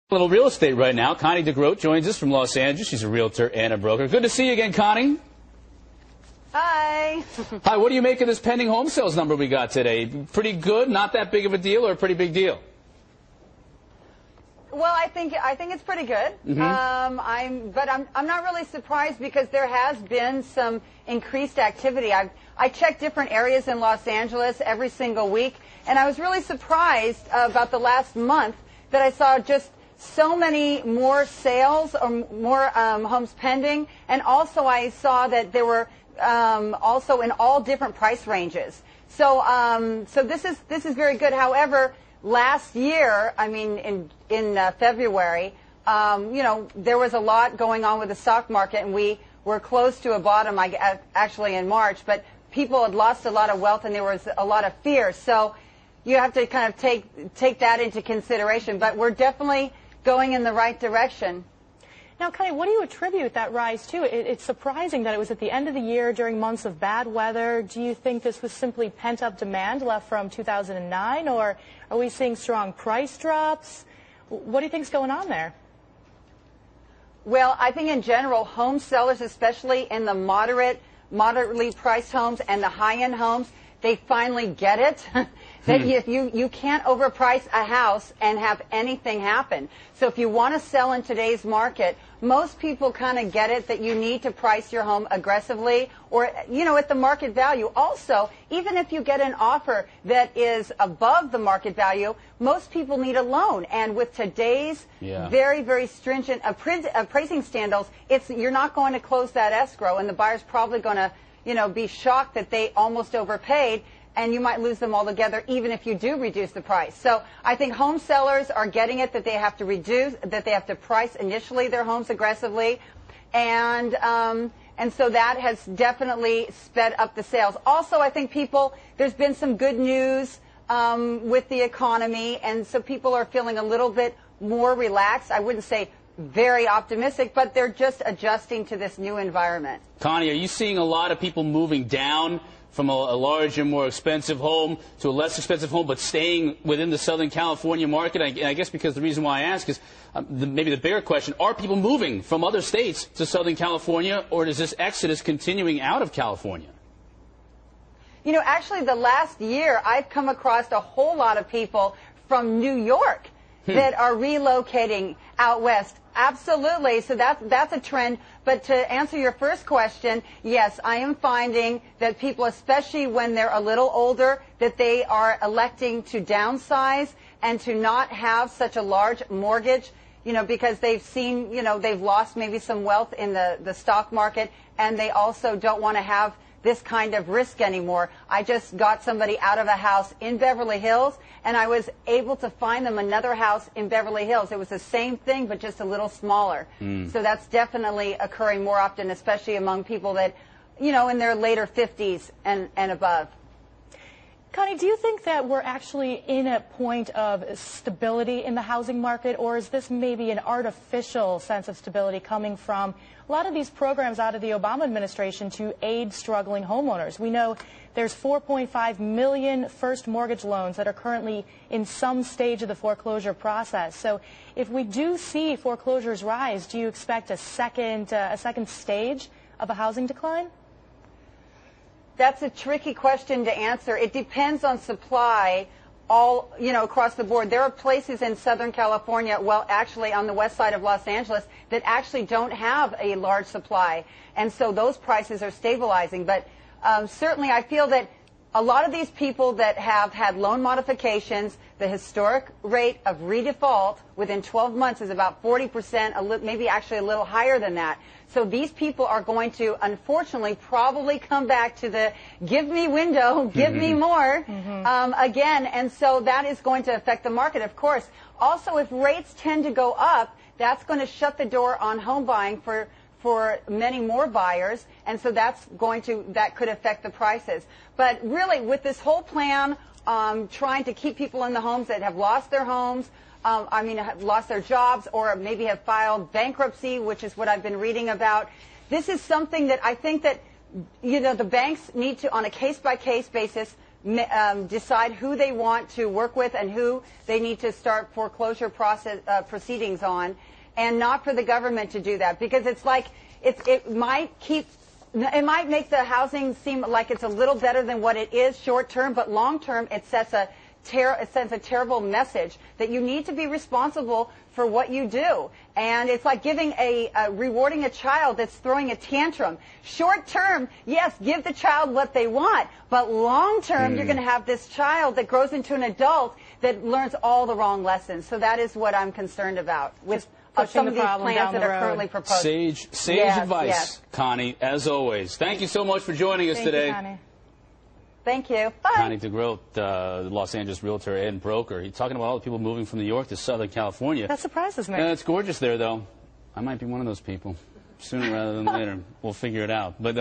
A little real estate right now. Connie DeGroat joins us from Los Angeles. She's a realtor and a broker. Good to see you again, Connie. Hi. Hi, what do you make of this pending home sales number we got today? Pretty good, not that big of a deal, or a pretty big deal? Well, I think it's pretty good. I'm not really surprised because there has been some increased activity. I check different areas in Los Angeles every single week, and I was really surprised about the last month that I saw just so many more sales or more homes pending, and also I saw that there were also in all different price ranges. So this is very good. However, last year, I mean in February, there was a lot going on with the stock market, and we were close to a bottom. Actually in March, but people had lost a lot of wealth, and there was a lot of fear. So you have to kind of take that into consideration. But we're definitely going in the right direction. Now, Connie, what do you attribute that rise to? It's surprising that it was at the end of the year during months of bad weather. Do you think this was simply pent-up demand left from 2009, or are we seeing strong price drops? What do you think's going on there? Well, I think in general, home sellers, especially in the moderately priced homes and the high-end homes, they finally get it. That if you can't overprice a house and have anything happen. So if you want to sell in today's market, most people kind of get it that you need to price your home aggressively or, at the market value. Also, even if you get an offer that is above the market value, most people need a loan. And with today's very, very stringent appraising standards, you're not going to close that escrow, and the buyer's probably going to, be shocked that they almost overpaid, and you might lose them altogether even if you do reduce the price. So I think home sellers are getting it that they have to price initially their homes aggressively, and so that has definitely sped up the sales. Also, I think there's been some good news with the economy, and so people are feeling a little bit more relaxed. I wouldn't say very optimistic, but they're just adjusting to this new environment. Connie, are you seeing a lot of people moving down from a larger, more expensive home to a less expensive home, but staying within the Southern California market? I guess because the reason why I ask is maybe the bigger question, are people moving from other states to Southern California, or is this exodus continuing out of California? Actually, the last year, I've come across a whole lot of people from New York that are relocating out west. Absolutely. So that's a trend. But to answer your first question, yes, I am finding that people, especially when they're a little older, that they are electing to downsize and to not have such a large mortgage, because they've seen, they've lost maybe some wealth in the stock market, and they also don't want to have this kind of risk anymore. I just got somebody out of a house in Beverly Hills, and I was able to find them another house in Beverly Hills. It was the same thing, but just a little smaller. So that's definitely occurring more often, especially among people that, in their later 50s and above. Connie, do you think that we're actually in a point of stability in the housing market, or is this maybe an artificial sense of stability coming from a lot of these programs out of the Obama administration to aid struggling homeowners? We know there's 4.5 million first mortgage loans that are currently in some stage of the foreclosure process. So if we do see foreclosures rise, do you expect a second stage of a housing decline? That's a tricky question to answer. It depends on supply across the board. There are places in Southern California, well, actually on the west side of Los Angeles, that actually don't have a large supply. And so those prices are stabilizing. But certainly I feel that a lot of these people that have had loan modifications, the historic rate of redefault within 12 months is about 40%, maybe actually a little higher than that. So these people are going to, unfortunately, probably come back to the give me window, give me more again. And so that is going to affect the market, of course. Also, if rates tend to go up, that's going to shut the door on home buying for many more buyers, and so that could affect the prices. But really, with this whole plan, trying to keep people in the homes that have lost their homes, have lost their jobs, or maybe have filed bankruptcy, which is what I've been reading about. This is something that I think that the banks need to, on a case-by-case basis, decide who they want to work with and who they need to start foreclosure proceedings on, and not for the government to do that, because it's like it might make the housing seem like it's a little better than what it is short term, but long term it sends a terrible message that you need to be responsible for what you do. And it's like rewarding a child that's throwing a tantrum. Short term, yes, give the child what they want, but long term you're going to have this child that grows into an adult that learns all the wrong lessons. So that is what I'm concerned about with some of these plans that are currently proposed. Sage advice, yes. Connie, as always. Thank you so much for joining us today. You, Connie. Thank you. Bye. Connie DeGroat, the Los Angeles realtor and broker. He's talking about all the people moving from New York to Southern California. That surprises me. It's gorgeous there, though. I might be one of those people. Sooner rather than later. We'll figure it out. But